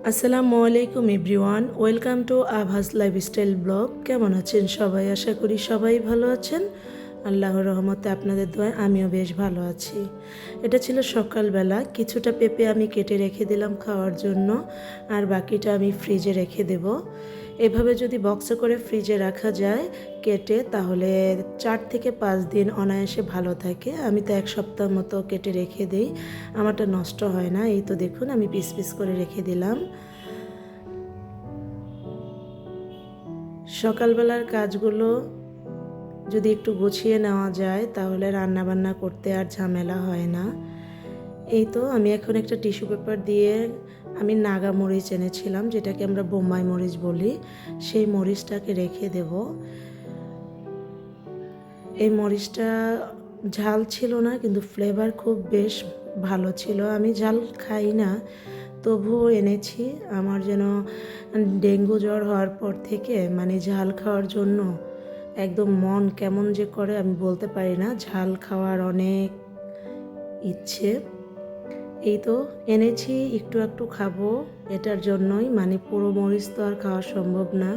আসসালামু আলাইকুম everyone, welcome to আভাস লাইফস্টাইল ব্লগ। কেমন আছেন সবাই? আশা করি সবাই ভালো আছেন। আল্লাহর রহমতে আপনাদের দোয়ায় আমিও বেশ ভালো আছি। এটা ছিল সকালবেলা। কিছুটা পেঁপে আমি কেটে রেখে দিলাম খাওয়ার জন্য, আর বাকিটা আমি ফ্রিজে রেখে দেব। এভাবে যদি বক্সে করে ফ্রিজে রাখা যায় কেটে, তাহলে 4 থেকে 5 দিন অনায়াসে ভালো থাকে। আমি তো 1 সপ্তাহ মতো কেটে রেখে দিই, আমারটা নষ্ট হয় না। এই তো দেখুন, আমি পিস পিস করে রেখে দিলাম। সকালবেলার কাজগুলো যদি একটু গুছিয়ে নেওয়া যায়, তাহলে রান্নাবান্না করতে আর ঝামেলা হয় না। এই তো আমি এখন একটা টিস্যু পেপার দিয়ে আমি নাগা মরিচ এনেছিলাম, যেটাকে আমরা বোম্বাই মরিচ বলি, সেই মরিচটাকে রেখে দেব। এই মরিচটা ঝাল ছিল না, কিন্তু ফ্লেভার খুব বেশ ভালো ছিল। আমি ঝাল খাই না, তবুও এনেছি। আমার যেন ডেঙ্গু জ্বর হওয়ার পর থেকে ঝাল খাওয়ার জন্য একদম মন কেমন যে করে আমি বলতে পারি না। ঝাল খাওয়ার অনেক ইচ্ছে। এই তো এনেছি, একটু একটু খাবো এটার জন্যই। পুরো মরিচ তো আর খাওয়া সম্ভব না।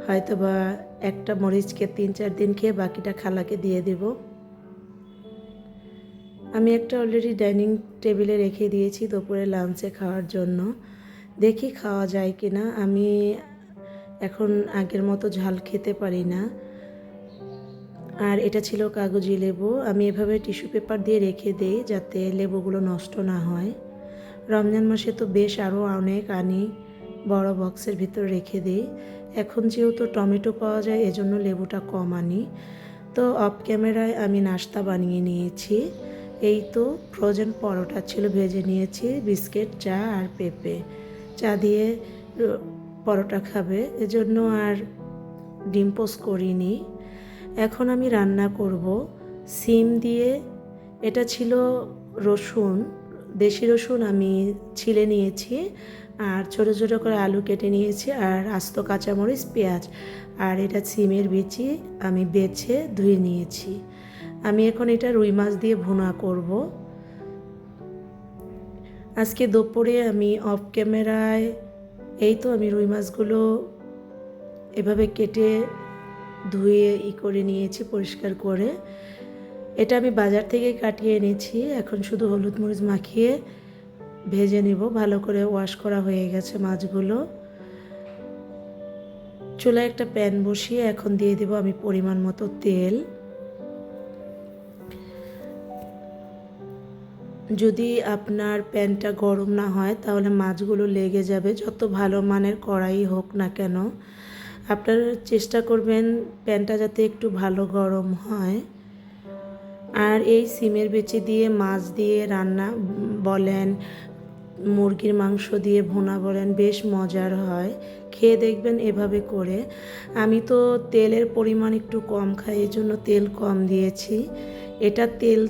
হয়তোবা একটা মরিচকে 3-4 দিন খেয়ে বাকিটা খালাকে দিয়ে দেব। আমি একটা অলরেডি ডাইনিং টেবিলে রেখে দিয়েছি দুপুরে লাঞ্চে খাওয়ার জন্য। দেখি খাওয়া যায় কি না। আমি এখন আগের মতো ঝাল খেতে পারি না। আর এটা ছিল কাগজি লেবু। আমি এভাবে টিস্যু পেপার দিয়ে রেখে দেই যাতে লেবুগুলো নষ্ট না হয়। রমজান মাসে তো বেশ আরও অনেক আনি, বড় বক্সের ভিতর রেখে দিই। এখন যেহেতু টমেটো পাওয়া যায়, এজন্য লেবুটা কম আনি। তো অফ ক্যামেরায় আমি নাস্তা বানিয়ে নিয়েছি। এই তো ফ্রোজেন পরোটা ছিল, ভেজে নিয়েছি, বিস্কিট, চা আর পেঁপে। চা দিয়ে পরোটা খাবে, এজন্য আর ডিম পোস্ট করিনি। এখন আমি রান্না করব সিম দিয়ে। এটা ছিল রসুন, দেশি রসুন আমি ছিলে নিয়েছি, আর ছোটো ছোটো করে আলু কেটে নিয়েছি, আর আস্ত কাঁচামরিচ, পেঁয়াজ, আর এটা সিমের বিচি আমি বেছে ধুয়ে নিয়েছি। আমি এখন এটা রুই মাছ দিয়ে ভুনা করব। আজকে দুপুরে আমি অফ ক্যামেরায় এই তো আমি রুই মাছগুলো এভাবে কেটে ধুয়ে করে নিয়েছি পরিষ্কার করে। এটা আমি বাজার থেকে কাটিয়ে এনেছি। এখন শুধু হলুদ মরিচ মাখিয়ে ভেজে নিব। ভালো করে ওয়াশ করা হয়ে গেছে মাছগুলো। চুলায় একটা প্যান বসিয়ে এখন দিয়ে দেব আমি পরিমাণ মতো তেল। যদি আপনার প্যানটা গরম না হয়, তাহলে মাছগুলো লেগে যাবে, যত ভালো মানের কড়াই হোক না কেন। আপনারা চেষ্টা করবেন প্যানটা যাতে একটু ভালো গরম হয়। আর এই সিমের বিচি দিয়ে মাছ দিয়ে রান্না বলেন, মুরগির মাংস দিয়ে ভুনা বলেন, বেশ মজার হয়। খেয়ে দেখবেন এভাবে করে। আমি তো তেলের পরিমাণ একটু কম খাই, এই জন্য তেল কম দিয়েছি। এটা তেল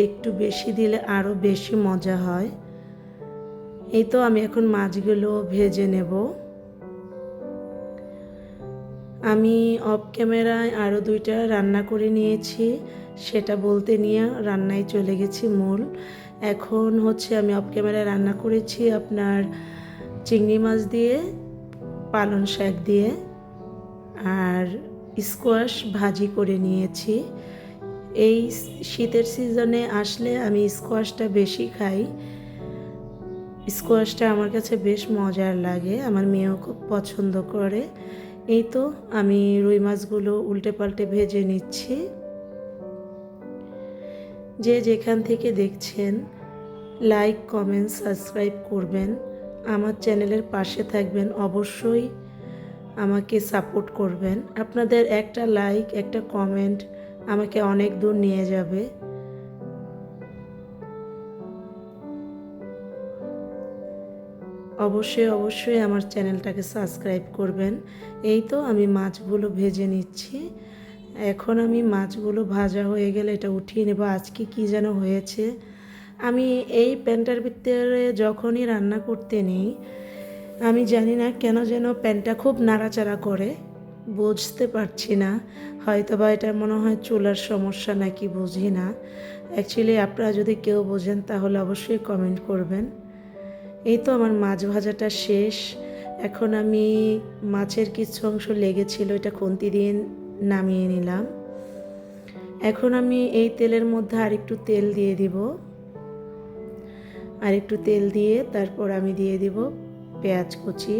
একটু বেশি দিলে আরও বেশি মজা হয়। এই তো আমি এখন মাছগুলো ভেজে নেব। আমি অফ ক্যামেরায় আরও 2টা রান্না করে নিয়েছি, সেটা বলতে নিয়ে রান্নায় চলে গেছি মূল। এখন হচ্ছে আমি অফ ক্যামেরায় রান্না করেছি আপনার চিংড়ি মাছ দিয়ে, পালং শাক দিয়ে, আর স্কোয়াশ ভাজি করে নিয়েছি। এই শীতের সিজনে আসলে আমি স্কোয়াশটা বেশি খাই। স্কোয়াশটা আমার কাছে বেশ মজার লাগে, আমার মেয়েও খুব পছন্দ করে। এই তো আমি রুই মাছগুলো উল্টে পাল্টে ভেজে নিচ্ছি। যে যেখান থেকে দেখছেন লাইক, কমেন্ট, সাবস্ক্রাইব করবেন, আমার চ্যানেলের পাশে থাকবেন, অবশ্যই আমাকে সাপোর্ট করবেন। আপনাদের একটা লাইক, একটা কমেন্ট আমাকে অনেক দূর নিয়ে যাবে। অবশ্যই অবশ্যই আমার চ্যানেলটাকে সাবস্ক্রাইব করবেন। এই তো আমি মাছগুলো ভেজে নিচ্ছি। এখন আমি মাছগুলো ভাজা হয়ে গেলে এটা উঠিয়ে নেব। আজকে কি যেন হয়েছে, আমি এই প্যানটার ভিতরে যখনই রান্না করতে নিই, আমি জানি না কেন যেন প্যানটা খুব নাড়াচাড়া করে, বুঝতে পারছি না। হয়তো বা এটা মনে হয় চুলার সমস্যা নাকি, বুঝি না। অ্যাকচুয়ালি আপনারা যদি কেউ বোঝেন তাহলে অবশ্যই কমেন্ট করবেন। এই তো আমার মাছ ভাজাটা শেষ। এখন আমি মাছের কিছু অংশ লেগেছিল, এটা খুন্তি দিয়ে নামিয়ে নিলাম। এখন আমি এই তেলের মধ্যে আরেকটু তেল দিয়ে দিব, আর একটু তেল দিয়ে তারপর আমি দিয়ে দিব পেঁয়াজ কুচি।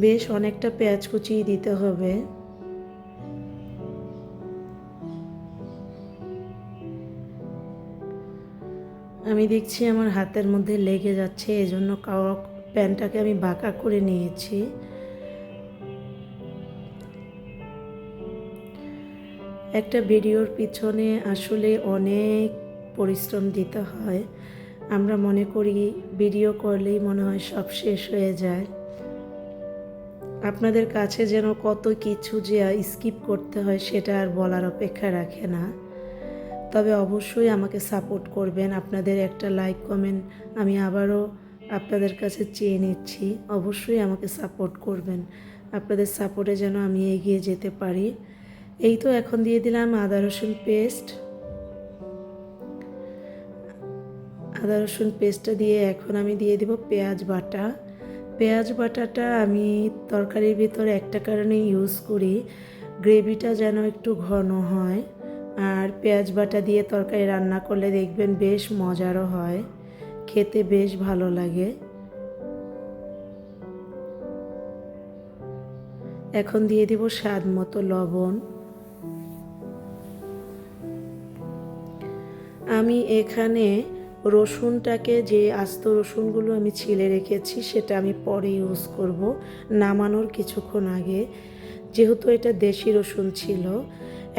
বেশ অনেকটা পেঁয়াজ কুচি দিতে হবে। আমি দেখছি আমার হাতের মধ্যে লেগে যাচ্ছে, এজন্য প্যানটাকে আমি বাঁকা করে নিয়েছি। একটা ভিডিওর পিছনে আসলে অনেক পরিশ্রম দিতে হয়। আমরা মনে করি ভিডিও করলেই মনে হয় সব শেষ হয়ে যায়। আপনাদের কাছে যেন কত কিছু যে স্কিপ করতে হয় সেটা আর বলার অপেক্ষা রাখে না। তবে অবশ্যই আমাকে সাপোর্ট করবেন। আপনাদের একটা লাইক কমেন্ট আমি আবারও আপনাদের কাছে চেয়ে নিচ্ছি। অবশ্যই আমাকে সাপোর্ট করবেন। আপনাদের সাপোর্টে যেন আমি এগিয়ে যেতে পারি। এই তো এখন দিয়ে দিলাম আদা রসুন পেস্ট। আদা রসুন পেস্টটা দিয়ে এখন আমি দিয়ে দিব পেঁয়াজ বাটা। পেঁয়াজ বাটাটা আমি তরকারির ভিতরে একটা কারণে ইউজ করি, গ্রেভিটা যেন একটু ঘন হয়। আর পেঁয়াজ বাটা দিয়ে তরকারি রান্না করলে দেখবেন বেশ মজারও হয়, খেতে বেশ ভালো লাগে। এখন দিয়ে দিব স্বাদ মতো লবণ। আমি এখানে রসুনটাকে, যে আস্ত রসুনগুলো আমি ছিলে রেখেছি সেটা আমি পরে ইউজ করব, নামানোর কিছুক্ষণ আগে, যেহেতু এটা দেশি রসুন ছিল।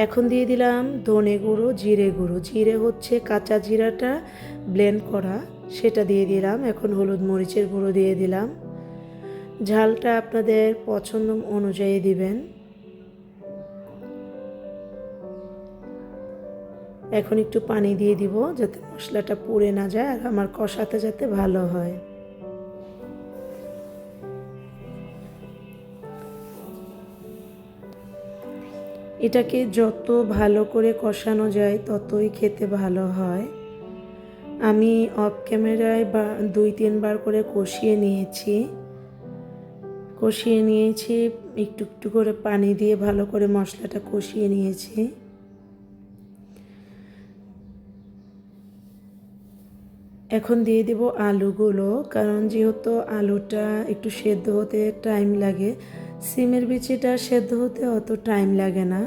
এখন দিয়ে দিলাম ধনে গুঁড়ো, জিরে গুঁড়ো। জিরে হচ্ছে কাঁচা জিরাটা ব্লেন্ড করা, সেটা দিয়ে দিলাম। এখন হলুদ মরিচের গুঁড়ো দিয়ে দিলাম। ঝালটা আপনাদের পছন্দ অনুযায়ী দিবেন। এখন একটু পানি দিয়ে দিব যাতে মশলাটা পুড়ে না যায় আর আমার কষাতে যাতে ভালো হয়। এটাকে যত ভালো করে কষানো যায় ততই খেতে ভালো হয়। আমি অফ ক্যামেরায় 2-3 বার করে কষিয়ে নিয়েছি, একটু একটু করে পানি দিয়ে ভালো করে মশলাটা কষিয়ে নিয়েছি। এখন দিয়ে দেব আলুগুলো, কারণ যেহেতু আলুটা একটু সেদ্ধ হতে টাইম লাগে, সিমের বিচিটা সেদ্ধ হতে অত টাইম লাগে না,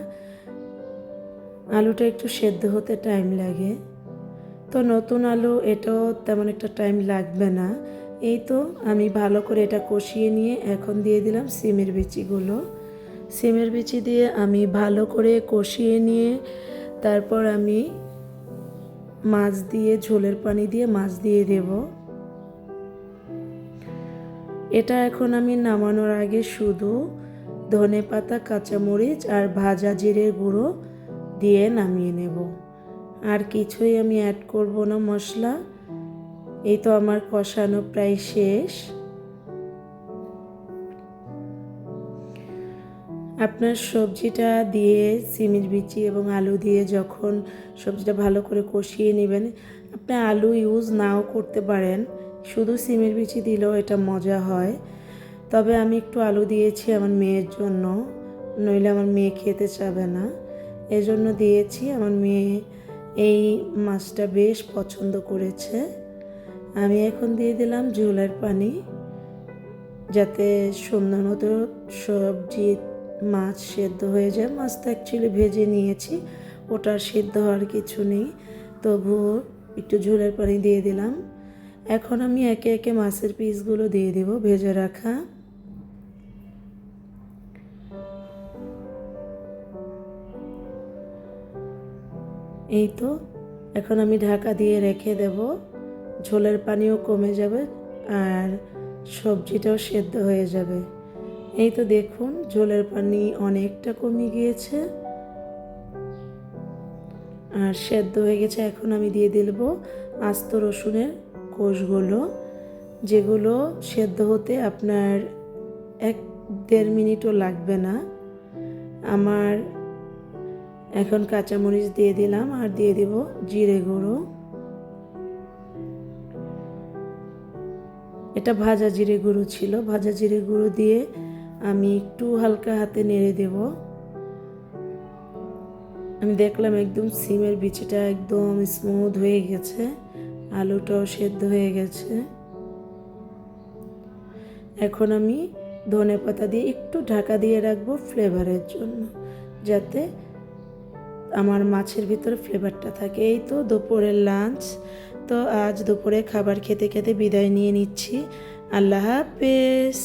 আলুটা একটু সেদ্ধ হতে টাইম লাগে। তো নতুন আলু, এটাও তেমন একটা টাইম লাগবে না। এই তো আমি ভালো করে এটা কষিয়ে নিয়ে এখন দিয়ে দিলাম সিমের বিচিগুলো। সিমের বিচি দিয়ে আমি ভালো করে কষিয়ে নিয়ে তারপর আমি মাছ দিয়ে, ঝোলের পানি দিয়ে মাছ দিয়ে দেব। এটা এখন আমি নামানোর আগে শুধু ধনেপাতা, কাঁচামরিচ আর ভাজা জিরের গুঁড়ো দিয়ে নামিয়ে নেব। আর কিছুই আমি অ্যাড করব না মশলা। এই তো আমার কষানো প্রায় শেষ। আপনার সবজিটা দিয়ে, সিমের বিচি এবং আলু দিয়ে যখন সবজিটা ভালো করে কষিয়ে নেবেন, আপনি আলু ইউজ নাও করতে পারেন, শুধু সিমের বিচি দিলেও এটা মজা হয়। তবে আমি একটু আলু দিয়েছি আমার মেয়ের জন্য, নইলে আমার মেয়ে খেতে চাবে না, এজন্য দিয়েছি। আমার মেয়ে এই মাছটা বেশ পছন্দ করেছে। আমি এখন দিয়ে দিলাম ঝোলের পানি, যাতে সুন্দর মতো সবজি মাছ সেদ্ধ হয়ে যায়। মাছটা অ্যাকচুয়ালি ভেজে নিয়েছি, ওটা সেদ্ধ হওয়ার কিছু নেই, তবুও একটু ঝোলের পানি দিয়ে দিলাম। এখন আমি একে একে মাছের পিসগুলো দিয়ে দেব ভেজে রাখা। এই তো এখন আমি ঢাকা দিয়ে রেখে দেব, ঝোলের পানিও কমে যাবে আর সবজিটাও সেদ্ধ হয়ে যাবে। এই তো দেখুন ঝোলের পানি অনেকটা কমে গিয়েছে আর সেদ্ধ হয়ে গেছে। এখন আমি দিয়ে দেব আস্ত রসুনের কোষগুলো, যেগুলো সেদ্ধ হতে আপনার 1-1.5 মিনিটও লাগবে না। আমার এখন কাঁচামরিচ দিয়ে দিলাম আর দিয়ে দিব জিরে গুঁড়ো। এটা ভাজা জিরে গুঁড়ো ছিল। ভাজা জিরে গুঁড়ো দিয়ে আমি একটু হালকা হাতে নেড়ে দেব। আমি দেখলাম একদম সিমের বিচিটা একদম স্মুথ হয়ে গেছে, আলুটাও সেদ্ধ হয়ে গেছে। এখন আমি ধনেপাতা দিয়ে একটু ঢাকা দিয়ে রাখবো ফ্লেভারের জন্য, যাতে আমার মাছের ভিতরে ফ্লেভারটা থাকে। এই তো দুপুরের লাঞ্চ। তো আজ দুপুরে খাবার খেতে খেতে বিদায় নিয়ে নিচ্ছি। আল্লাহ হাফেজ।